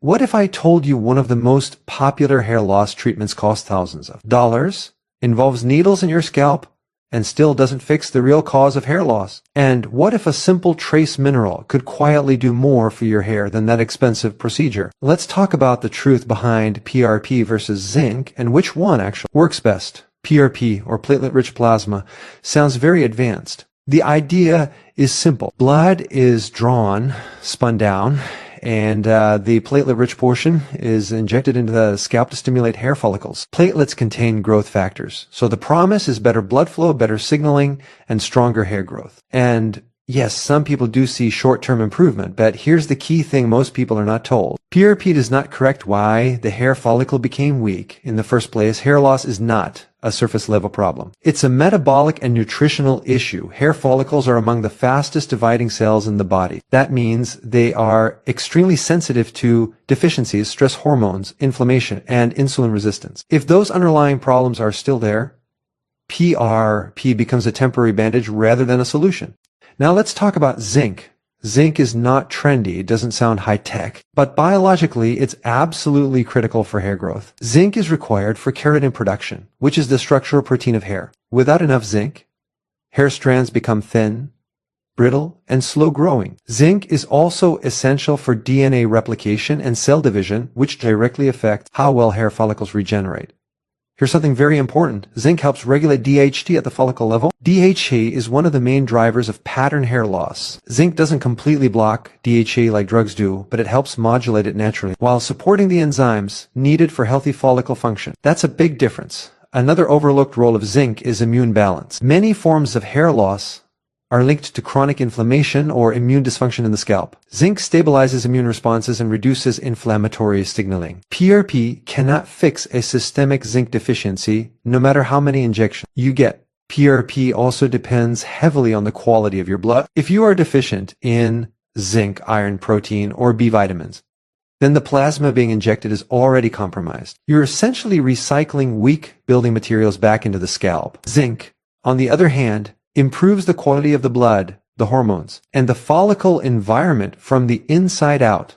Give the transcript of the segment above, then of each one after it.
What if I told you one of the most popular hair loss treatments costs thousands of dollars, involves needles in your scalp, and still doesn't fix the real cause of hair loss? And what if a simple trace mineral could quietly do more for your hair than that expensive procedure? Let's talk about the truth behind PRP versus zinc and which one actually works best. PRP, or platelet-rich plasma, sounds very advanced. The idea is simple. Blood is drawn, spun down, and the platelet-rich portion is injected into the scalp to stimulate hair follicles. Platelets contain growth factors, so the promise is better blood flow, better signaling, and stronger hair growth. And yes, some people do see short-term improvement, but here's the key thing most people are not told. PRP does not correct why the hair follicle became weak in the first place. Hair loss is not a surface-level problem. It's a metabolic and nutritional issue. Hair follicles are among the fastest dividing cells in the body. That means they are extremely sensitive to deficiencies, stress hormones, inflammation, and insulin resistance. If those underlying problems are still there, PRP becomes a temporary bandage rather than a solution. Now let's talk about zinc. Zinc is not trendy, it doesn't sound high-tech, but biologically it's absolutely critical for hair growth. Zinc is required for keratin production, which is the structural protein of hair. Without enough zinc, hair strands become thin, brittle, and slow-growing. Zinc is also essential for DNA replication and cell division, which directly affect how well hair follicles regenerate. Here's something very important. Zinc helps regulate DHT at the follicle level. DHT is one of the main drivers of pattern hair loss. Zinc doesn't completely block DHT like drugs do, but it helps modulate it naturally while supporting the enzymes needed for healthy follicle function. That's a big difference. Another overlooked role of zinc is immune balance. Many forms of hair loss are linked to chronic inflammation or immune dysfunction in the scalp. Zinc stabilizes immune responses and reduces inflammatory signaling. PRP cannot fix a systemic zinc deficiency, no matter how many injections you get. PRP also depends heavily on the quality of your blood. If you are deficient in zinc, iron, protein, or B vitamins, then the plasma being injected is already compromised. You're essentially recycling weak building materials back into the scalp. Zinc, on the other hand, improves the quality of the blood, the hormones, and the follicle environment from the inside out.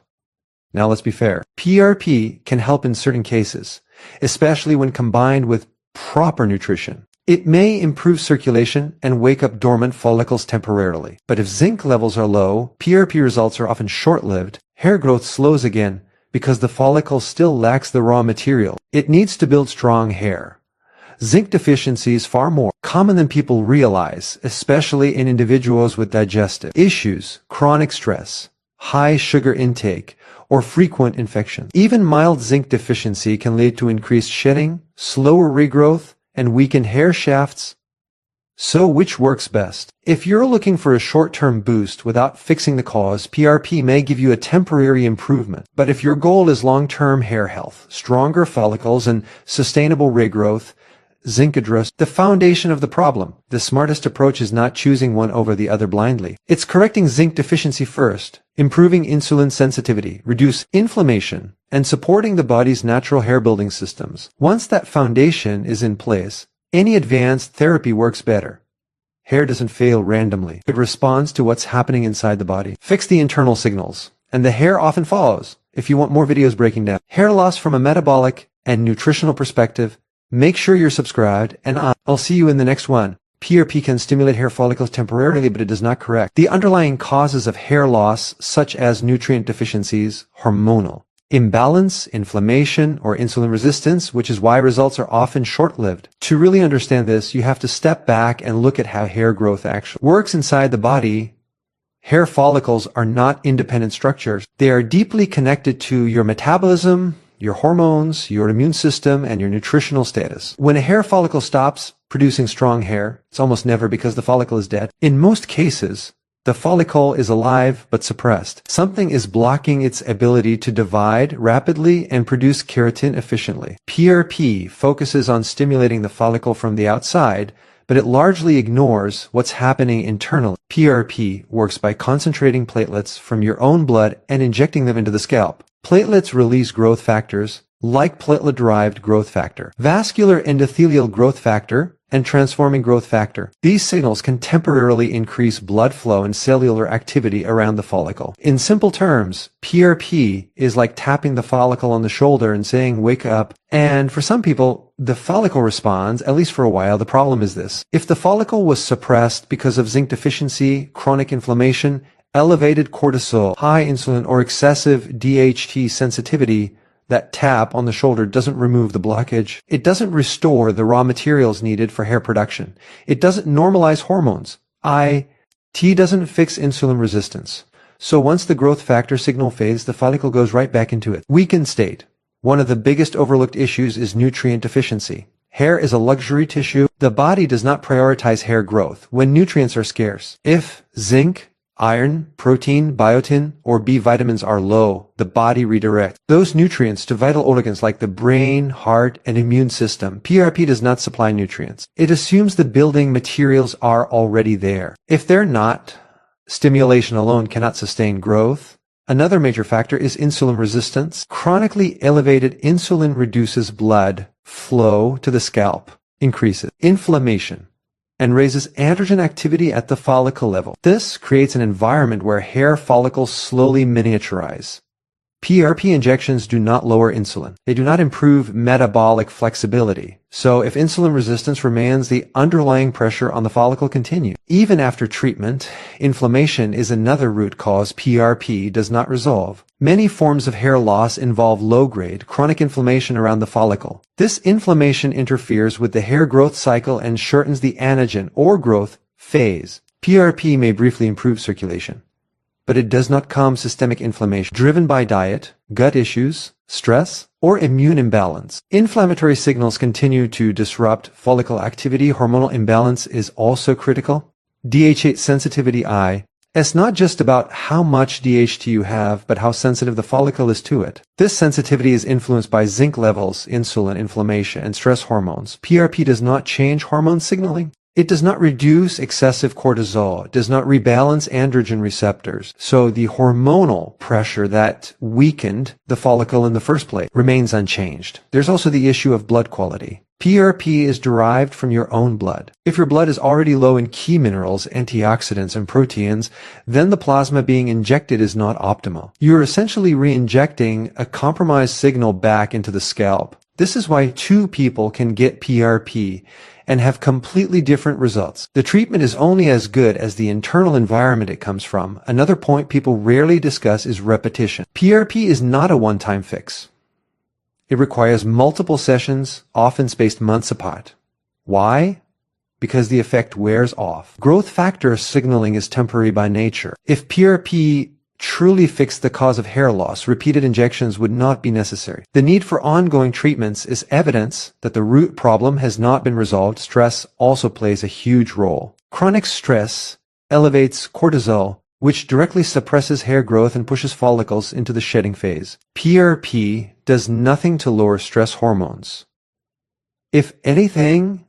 Now let's be fair. PRP can help in certain cases, especially when combined with proper nutrition. It may improve circulation and wake up dormant follicles temporarily. But if zinc levels are low, PRP results are often short-lived. Hair growth slows again because the follicle still lacks the raw material it needs to build strong hair. Zinc deficiency is far more common than people realize, especially in individuals with digestive issues, chronic stress, high sugar intake, or frequent infections. Even mild zinc deficiency can lead to increased shedding, slower regrowth, and weakened hair shafts. So which works best? If you're looking for a short-term boost without fixing the cause, PRP may give you a temporary improvement. But if your goal is long-term hair health, stronger follicles, and sustainable regrowth, zinc addresses the foundation of the problem. The smartest approach is not choosing one over the other blindly. It's correcting zinc deficiency first, improving insulin sensitivity, reduce inflammation, and supporting the body's natural hair-building systems. Once that foundation is in place, any advanced therapy works better. Hair doesn't fail randomly. It responds to what's happening inside the body. Fix the internal signals, and the hair often follows. If you want more videos breaking down hair loss from a metabolic and nutritional perspective, make sure you're subscribed, and I'll see you in the next one. PRP can stimulate hair follicles temporarily, but it does not correct the underlying causes of hair loss, such as nutrient deficiencies, hormonal imbalance, inflammation, or insulin resistance, which is why results are often short-lived. To really understand this, you have to step back and look at how hair growth actually works inside the body. Hair follicles are not independent structures. They are deeply connected to your metabolism, your hormones, your immune system, and your nutritional status. When a hair follicle stops producing strong hair, it's almost never because the follicle is dead. In most cases, the follicle is alive but suppressed. Something is blocking its ability to divide rapidly and produce keratin efficiently. PRP focuses on stimulating the follicle from the outside, but it largely ignores what's happening internally. PRP works by concentrating platelets from your own blood and injecting them into the scalp. Platelets release growth factors, like platelet-derived growth factor, vascular endothelial growth factor, and transforming growth factor. These signals can temporarily increase blood flow and cellular activity around the follicle. In simple terms, PRP is like tapping the follicle on the shoulder and saying, "Wake up." And for some people, the follicle responds, at least for a while. The problem is this: if the follicle was suppressed because of zinc deficiency, chronic inflammation, elevated cortisol, high insulin, or excessive DHT sensitivity, that tap on the shoulder doesn't remove the blockage. It doesn't restore the raw materials needed for hair production. It doesn't normalize hormones. T doesn't fix insulin resistance. So once the growth factor signal fades, the follicle goes right back into its weakened state. One of the biggest overlooked issues is nutrient deficiency. Hair is a luxury tissue. The body does not prioritize hair growth when nutrients are scarce. If zinc, iron, protein, biotin, or B vitamins are low, the body redirects those nutrients to vital organs like the brain, heart, and immune system. PRP does not supply nutrients. It assumes the building materials are already there. If they're not, stimulation alone cannot sustain growth. Another major factor is insulin resistance. Chronically elevated insulin reduces blood flow to the scalp, increases inflammation, and raises androgen activity at the follicle level. This creates an environment where hair follicles slowly miniaturize. PRP injections do not lower insulin. They do not improve metabolic flexibility. So if insulin resistance remains, the underlying pressure on the follicle continues. Even after treatment, inflammation is another root cause PRP does not resolve. Many forms of hair loss involve low-grade, chronic inflammation around the follicle. This inflammation interferes with the hair growth cycle and shortens the anagen or growth phase. PRP may briefly improve circulation, but it does not calm systemic inflammation driven by diet, gut issues, stress, or immune imbalance. Inflammatory signals continue to disrupt follicle activity. Hormonal imbalance is also critical. DHT sensitivity. It's not just about how much DHT you have, but how sensitive the follicle is to it. This sensitivity is influenced by zinc levels, insulin, inflammation, and stress hormones. PRP does not change hormone signaling. It does not reduce excessive cortisol. It does not rebalance androgen receptors. So the hormonal pressure that weakened the follicle in the first place remains unchanged. There's also the issue of blood quality. PRP is derived from your own blood. If your blood is already low in key minerals, antioxidants, and proteins, then the plasma being injected is not optimal. You're essentially re-injecting a compromised signal back into the scalp. This is why two people can get PRP and have completely different results. The treatment is only as good as the internal environment it comes from. Another point people rarely discuss is repetition. PRP is not a one-time fix. It requires multiple sessions, often spaced months apart. Why? Because the effect wears off. Growth factor signaling is temporary by nature. If PRP truly fixed the cause of hair loss, repeated injections would not be necessary. The need for ongoing treatments is evidence that the root problem has not been resolved. Stress also plays a huge role. Chronic stress elevates cortisol, which directly suppresses hair growth and pushes follicles into the shedding phase. PRP does nothing to lower stress hormones. If anything,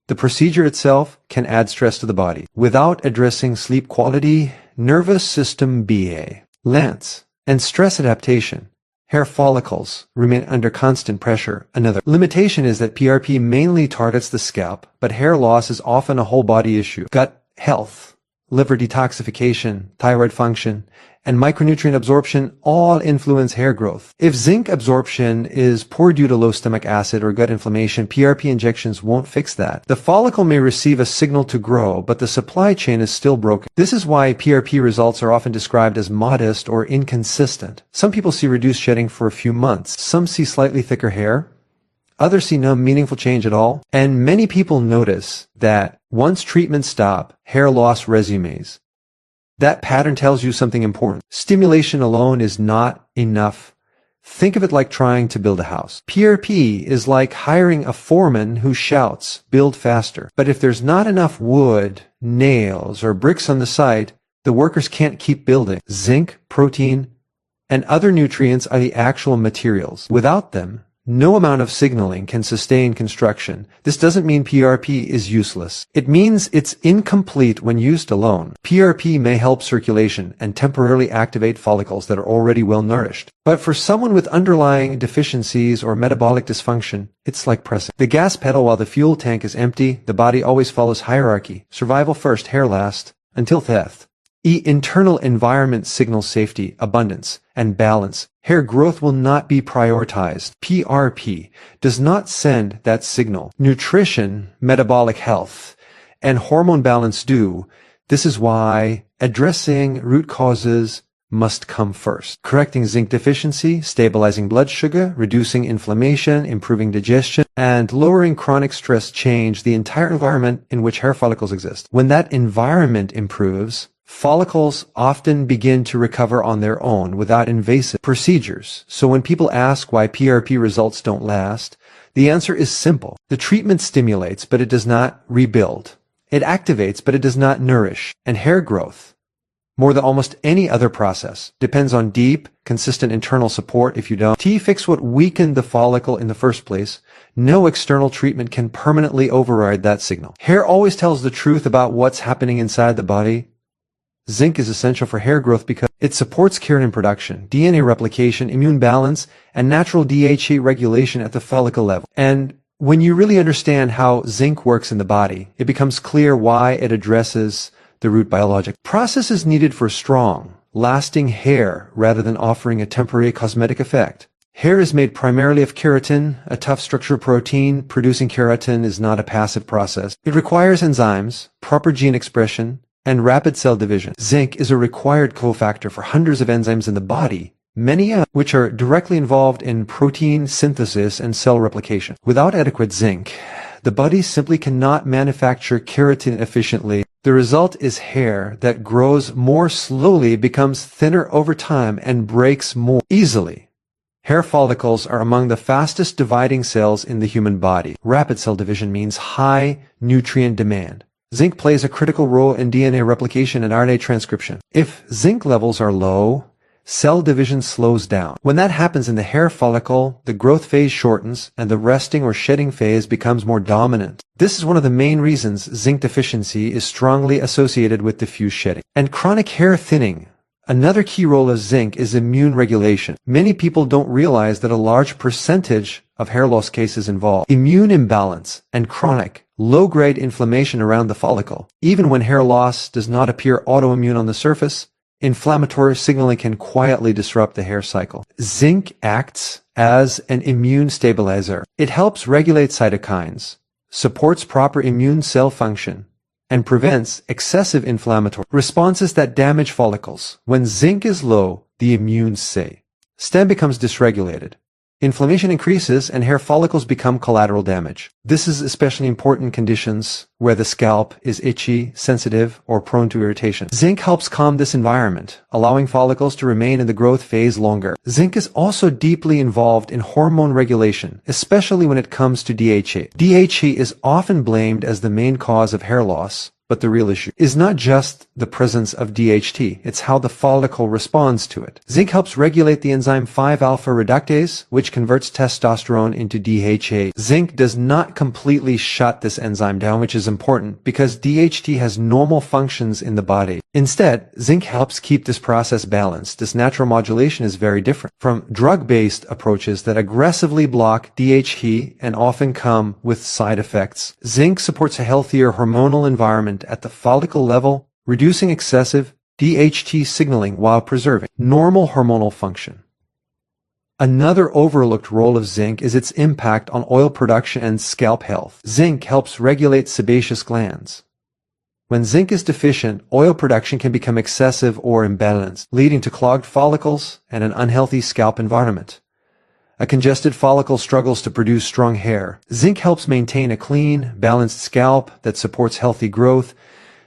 the procedure itself can add stress to the body without addressing sleep quality, nervous system balance, and stress adaptation. Hair follicles remain under constant pressure. Another limitation is that PRP mainly targets the scalp, but hair loss is often a whole body issue. Gut health, liver detoxification, thyroid function, and micronutrient absorption all influence hair growth. If zinc absorption is poor due to low stomach acid or gut inflammation, PRP injections won't fix that. The follicle may receive a signal to grow, but the supply chain is still broken. This is why PRP results are often described as modest or inconsistent. Some people see reduced shedding for a few months. Some see slightly thicker hair. Others see no meaningful change at all. And many people notice that once treatments stop, hair loss resumes. That pattern tells you something important. Stimulation alone is not enough. Think of it like trying to build a house. PRP is like hiring a foreman who shouts, "Build faster." But if there's not enough wood, nails, or bricks on the site, the workers can't keep building. Zinc, protein, and other nutrients are the actual materials. Without them, No amount of signaling can sustain construction. This doesn't mean PRP is useless. It means it's incomplete when used alone. PRP may help circulation and temporarily activate follicles that are already well nourished. But for someone with underlying deficiencies or metabolic dysfunction, it's like pressing the gas pedal while the fuel tank is empty. The body always follows hierarchy. Survival first, hair last, until death. Internal environment signals safety, abundance, and balance. Hair growth will not be prioritized. PRP does not send that signal. Nutrition, metabolic health, and hormone balance do. This is why addressing root causes must come first. Correcting zinc deficiency, stabilizing blood sugar, reducing inflammation, improving digestion, and lowering chronic stress change the entire environment in which hair follicles exist. When that environment improves, follicles often begin to recover on their own without invasive procedures. So when people ask why PRP results don't last, the answer is simple. The treatment stimulates, but it does not rebuild. It activates, but it does not nourish. And hair growth, more than almost any other process, depends on deep, consistent internal support. If you don't fix what weakened the follicle in the first place, no external treatment can permanently override that signal. Hair always tells the truth about what's happening inside the body. Zinc is essential for hair growth because it supports keratin production, DNA replication, immune balance, and natural DHA regulation at the follicle level. And when you really understand how zinc works in the body, it becomes clear why it addresses the root biologic processes needed for strong, lasting hair rather than offering a temporary cosmetic effect. Hair is made primarily of keratin, a tough structural protein. Producing keratin is not a passive process. It requires enzymes, proper gene expression, and rapid cell division. Zinc is a required cofactor for hundreds of enzymes in the body, many of which are directly involved in protein synthesis and cell replication. Without adequate zinc, the body simply cannot manufacture keratin efficiently. The result is hair that grows more slowly, becomes thinner over time, and breaks more easily. Hair follicles are among the fastest dividing cells in the human body. Rapid cell division means high nutrient demand. Zinc plays a critical role in DNA replication and RNA transcription. If zinc levels are low, cell division slows down. When that happens in the hair follicle, the growth phase shortens and the resting or shedding phase becomes more dominant. This is one of the main reasons zinc deficiency is strongly associated with diffuse shedding and chronic hair thinning. Another key role of zinc is immune regulation. Many people don't realize that a large percentage of hair loss cases involve immune imbalance and chronic, low-grade inflammation around the follicle. Even when hair loss does not appear autoimmune on the surface, inflammatory signaling can quietly disrupt the hair cycle. Zinc acts as an immune stabilizer. It helps regulate cytokines, supports proper immune cell function, and prevents excessive inflammatory responses that damage follicles. When zinc is low, the immune stem becomes dysregulated. Inflammation increases and hair follicles become collateral damage. This is especially important in conditions where the scalp is itchy, sensitive, or prone to irritation. Zinc helps calm this environment, allowing follicles to remain in the growth phase longer. Zinc is also deeply involved in hormone regulation, especially when it comes to DHA. DHA is often blamed as the main cause of hair loss, but the real issue is not just the presence of DHT, it's how the follicle responds to it. Zinc helps regulate the enzyme 5-alpha reductase, which converts testosterone into DHA. Zinc does not completely shut this enzyme down, which is important because DHT has normal functions in the body. Instead, zinc helps keep this process balanced. This natural modulation is very different from drug-based approaches that aggressively block DHT and often come with side effects. Zinc supports a healthier hormonal environment at the follicle level, reducing excessive DHT signaling while preserving normal hormonal function. Another overlooked role of zinc is its impact on oil production and scalp health. Zinc helps regulate sebaceous glands. When zinc is deficient, oil production can become excessive or imbalanced, leading to clogged follicles and an unhealthy scalp environment. A congested follicle struggles to produce strong hair. Zinc helps maintain a clean, balanced scalp that supports healthy growth.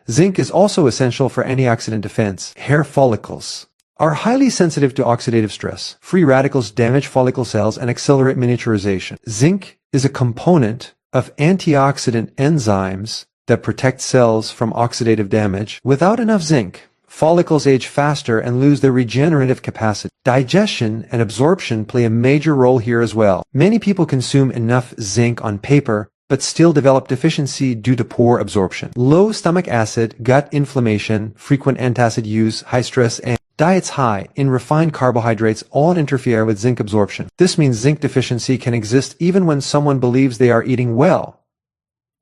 Zinc is also essential for antioxidant defense. Hair follicles are highly sensitive to oxidative stress. Free radicals damage follicle cells and accelerate miniaturization. Zinc is a component of antioxidant enzymes that protect cells from oxidative damage. Without enough zinc, follicles age faster and lose their regenerative capacity. Digestion and absorption play a major role here as well. Many people consume enough zinc on paper, but still develop deficiency due to poor absorption. Low stomach acid, gut inflammation, frequent antacid use, high stress, and diets high in refined carbohydrates all interfere with zinc absorption. This means zinc deficiency can exist even when someone believes they are eating well.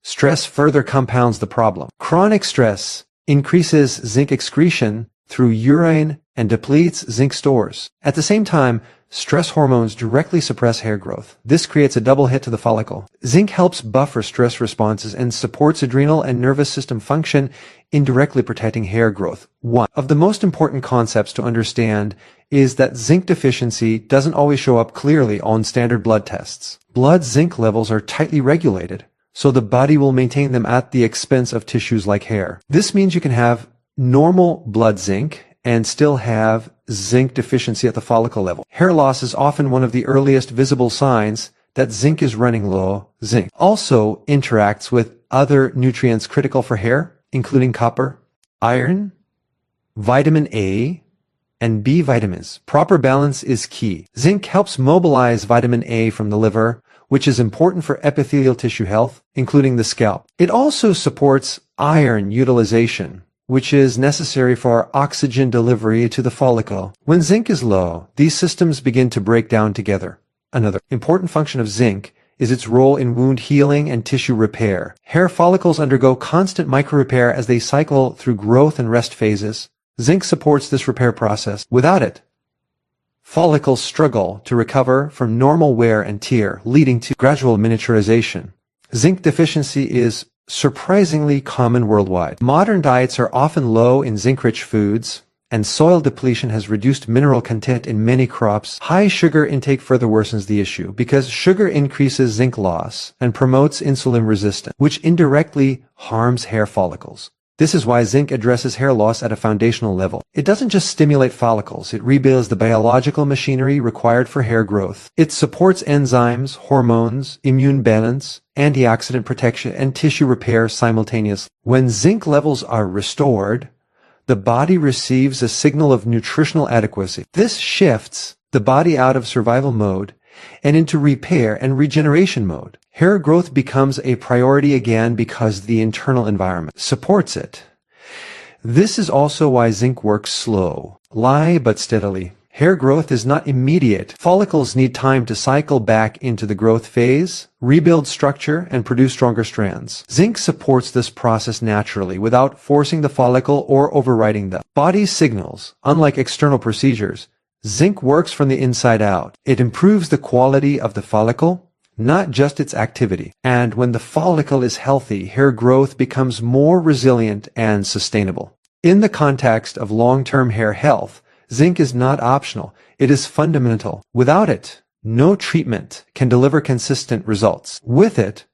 Stress further compounds the problem. Chronic stress increases zinc excretion through urine and depletes zinc stores. At the same time, stress hormones directly suppress hair growth. This creates a double hit to the follicle. Zinc helps buffer stress responses and supports adrenal and nervous system function, indirectly protecting hair growth. One of the most important concepts to understand is that zinc deficiency doesn't always show up clearly on standard blood tests. Blood zinc levels are tightly regulated, so the body will maintain them at the expense of tissues like hair. This means you can have normal blood zinc and still have zinc deficiency at the follicle level. Hair loss is often one of the earliest visible signs that zinc is running low. Zinc also interacts with other nutrients critical for hair, including copper, iron, vitamin A, and B vitamins. Proper balance is key. Zinc helps mobilize vitamin A from the liver, which is important for epithelial tissue health, including the scalp. It also supports iron utilization, which is necessary for oxygen delivery to the follicle. When zinc is low, these systems begin to break down together. Another important function of zinc is its role in wound healing and tissue repair. Hair follicles undergo constant micro-repair as they cycle through growth and rest phases. Zinc supports this repair process. Without it, follicles struggle to recover from normal wear and tear, leading to gradual miniaturization. Zinc deficiency is surprisingly common worldwide. Modern diets are often low in zinc-rich foods, and soil depletion has reduced mineral content in many crops. High sugar intake further worsens the issue because sugar increases zinc loss and promotes insulin resistance, which indirectly harms hair follicles. This is why zinc addresses hair loss at a foundational level. It doesn't just stimulate follicles, it rebuilds the biological machinery required for hair growth. It supports enzymes, hormones, immune balance, antioxidant protection, and tissue repair simultaneously. When zinc levels are restored, the body receives a signal of nutritional adequacy. This shifts the body out of survival mode and into repair and regeneration mode. Hair growth becomes a priority again because the internal environment supports it. This is also why zinc works slow, but steadily. Hair growth is not immediate. Follicles need time to cycle back into the growth phase, rebuild structure, and produce stronger strands. Zinc supports this process naturally without forcing the follicle or overriding the body's signals. Unlike external procedures, zinc works from the inside out. It improves the quality of the follicle, not just its activity. And when the follicle is healthy, hair growth becomes more resilient and sustainable. In the context of long-term hair health, zinc is not optional. It is fundamental. Without it, no treatment can deliver consistent results. With it,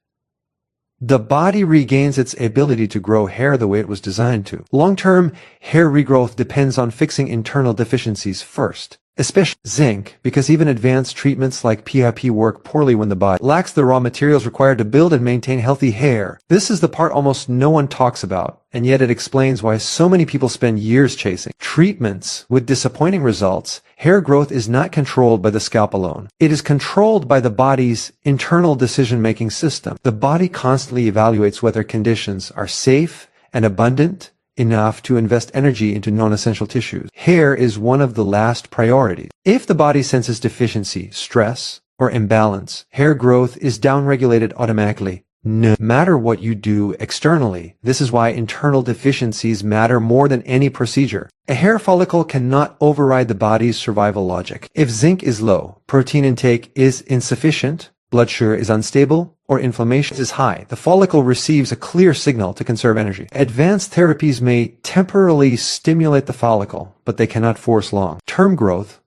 the body regains its ability to grow hair the way it was designed to. Long-term hair regrowth depends on fixing internal deficiencies first, especially zinc, because even advanced treatments like PRP work poorly when the body lacks the raw materials required to build and maintain healthy hair. This is the part almost no one talks about, and yet it explains why so many people spend years chasing treatments with disappointing results. Hair growth is not controlled by the scalp alone. It is controlled by the body's internal decision-making system. The body constantly evaluates whether conditions are safe and abundant enough to invest energy into non-essential tissues. Hair is one of the last priorities. If the body senses deficiency, stress, or imbalance, hair growth is downregulated automatically. No matter what you do externally, this is why internal deficiencies matter more than any procedure. A hair follicle cannot override the body's survival logic. If zinc is low, protein intake is insufficient, blood sugar is unstable, or inflammation is high, the follicle receives a clear signal to conserve energy. Advanced therapies may temporarily stimulate the follicle, but they cannot force long-term growth.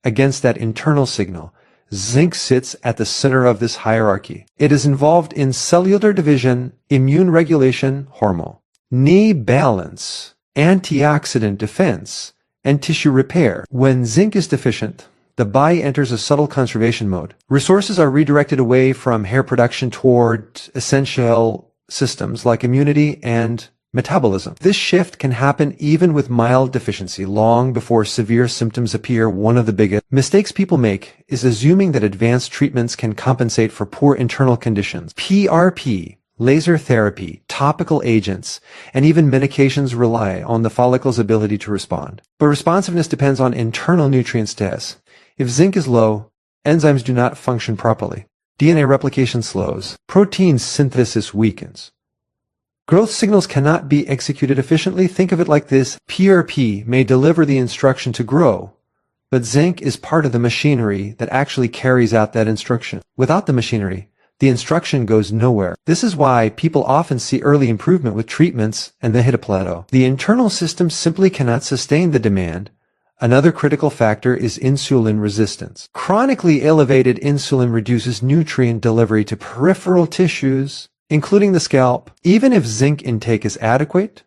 Against that internal signal, zinc sits at the center of this hierarchy. It is involved in cellular division, immune regulation, hormonal, knee balance, antioxidant defense, and tissue repair. When zinc is deficient, the body enters a subtle conservation mode. Resources are redirected away from hair production toward essential systems like immunity and metabolism. This shift can happen even with mild deficiency long before severe symptoms appear. One of the biggest mistakes people make is assuming that advanced treatments can compensate for poor internal conditions. PRP, laser therapy, topical agents, and even medications rely on the follicle's ability to respond. But responsiveness depends on internal nutrient status. If zinc is low, enzymes do not function properly. DNA replication slows. Protein synthesis weakens. Growth signals cannot be executed efficiently. Think of it like this. PRP may deliver the instruction to grow, but zinc is part of the machinery that actually carries out that instruction. Without the machinery, the instruction goes nowhere. This is why people often see early improvement with treatments and then hit a plateau. The internal system simply cannot sustain the demand. Another critical factor is insulin resistance. Chronically elevated insulin reduces nutrient delivery to peripheral tissues, including the scalp. Even if zinc intake is adequate,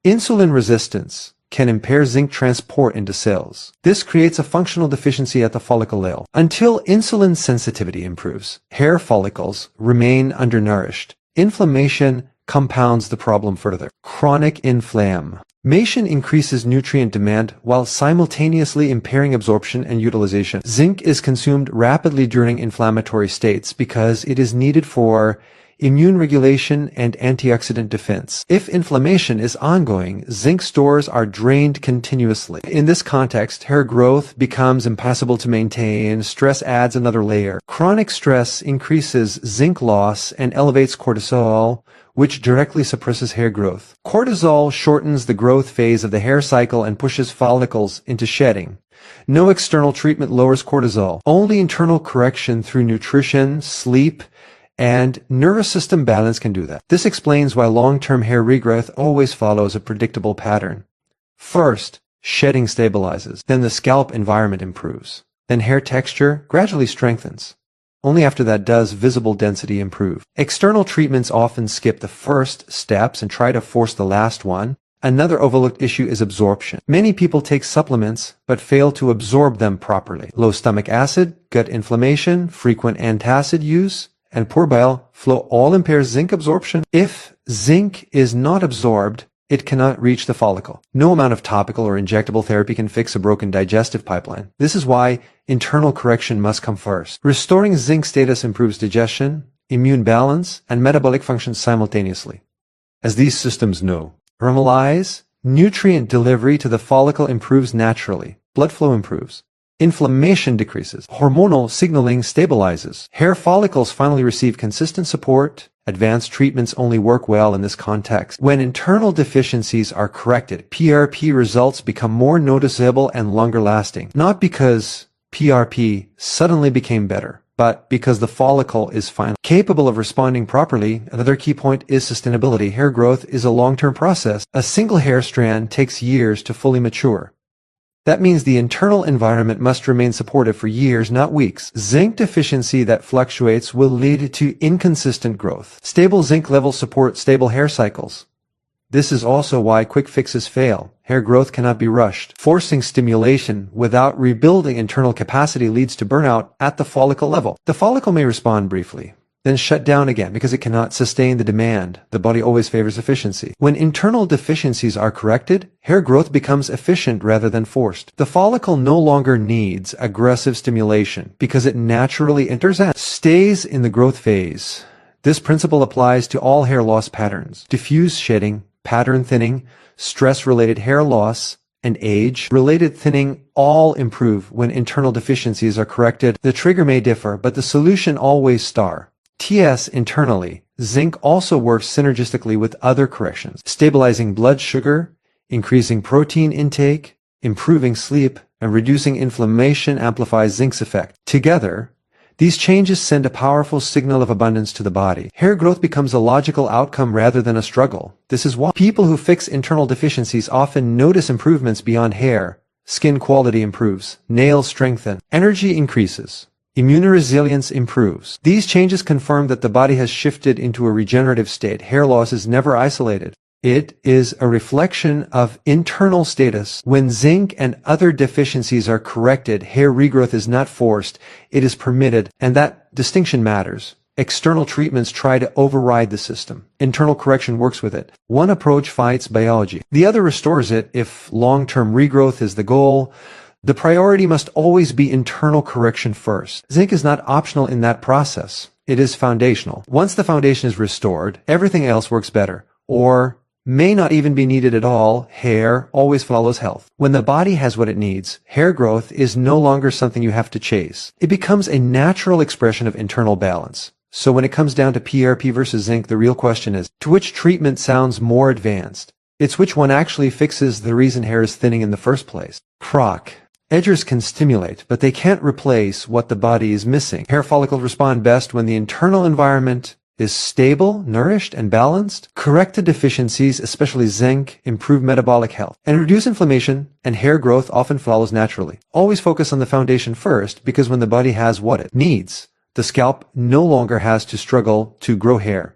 insulin resistance can impair zinc transport into cells. This creates a functional deficiency at the follicle level. Until insulin sensitivity improves, hair follicles remain undernourished. Inflammation compounds the problem further. Chronic inflammation increases nutrient demand while simultaneously impairing absorption and utilization. Zinc is consumed rapidly during inflammatory states because it is needed for immune regulation and antioxidant defense. If inflammation is ongoing, zinc stores are drained continuously. In this context, hair growth becomes impossible to maintain. Stress adds another layer. Chronic stress increases zinc loss and elevates cortisol, which directly suppresses hair growth. Cortisol shortens the growth phase of the hair cycle and pushes follicles into shedding. No external treatment lowers cortisol. Only internal correction through nutrition, sleep, and nervous system balance can do that. This explains why long-term hair regrowth always follows a predictable pattern. First, shedding stabilizes. Then the scalp environment improves. Then hair texture gradually strengthens. Only after that does visible density improve. External treatments often skip the first steps and try to force the last one. Another overlooked issue is absorption. Many people take supplements but fail to absorb them properly. Low stomach acid, gut inflammation, frequent antacid use, and poor bile flow all impairs zinc absorption. If zinc is not absorbed, it cannot reach the follicle. No amount of topical or injectable therapy can fix a broken digestive pipeline. This is why internal correction must come first. Restoring zinc status improves digestion, immune balance, and metabolic function simultaneously. As these systems normalize, nutrient delivery to the follicle improves naturally. Blood flow improves. Inflammation decreases. Hormonal signaling stabilizes. Hair follicles finally receive consistent support. Advanced treatments only work well in this context. When internal deficiencies are corrected, PRP results become more noticeable and longer lasting. Not because PRP suddenly became better, but because the follicle is finally capable of responding properly. Another key point is sustainability. Hair growth is a long-term process. A single hair strand takes years to fully mature. That means the internal environment must remain supportive for years, not weeks. Zinc deficiency that fluctuates will lead to inconsistent growth. Stable zinc levels support stable hair cycles. This is also why quick fixes fail. Hair growth cannot be rushed. Forcing stimulation without rebuilding internal capacity leads to burnout at the follicle level. The follicle may respond briefly, then shut down again because it cannot sustain the demand. The body always favors efficiency. When internal deficiencies are corrected, hair growth becomes efficient rather than forced. The follicle no longer needs aggressive stimulation because it naturally enters and stays in the growth phase. This principle applies to all hair loss patterns. Diffuse shedding, pattern thinning, stress-related hair loss, and age-related thinning all improve when internal deficiencies are corrected. The trigger may differ, but the solution always TS internally. Zinc also works synergistically with other corrections, stabilizing blood sugar, increasing protein intake, improving sleep, and reducing inflammation amplifies zinc's effect. Together, these changes send a powerful signal of abundance to the body. Hair growth becomes a logical outcome rather than a struggle. This is why people who fix internal deficiencies often notice improvements beyond hair. Skin quality improves, nails strengthen, energy increases. Immune resilience improves. These changes confirm that the body has shifted into a regenerative state. Hair loss is never isolated. It is a reflection of internal status. When zinc and other deficiencies are corrected, hair regrowth is not forced, it is permitted, and that distinction matters. External treatments try to override the system. Internal correction works with it. One approach fights biology. The other restores it. If long-term regrowth is the goal, the priority must always be internal correction first. Zinc is not optional in that process. It is foundational. Once the foundation is restored, everything else works better, or may not even be needed at all. Hair always follows health. When the body has what it needs, hair growth is no longer something you have to chase. It becomes a natural expression of internal balance. So when it comes down to PRP versus zinc, the real question is, to which treatment sounds more advanced? It's which one actually fixes the reason hair is thinning in the first place. Croc. Edgers can stimulate, but they can't replace what the body is missing. Hair follicles respond best when the internal environment is stable, nourished, and balanced. Correct the deficiencies, especially zinc, improve metabolic health, and reduce inflammation, and hair growth often follows naturally. Always focus on the foundation first, because when the body has what it needs, the scalp no longer has to struggle to grow hair.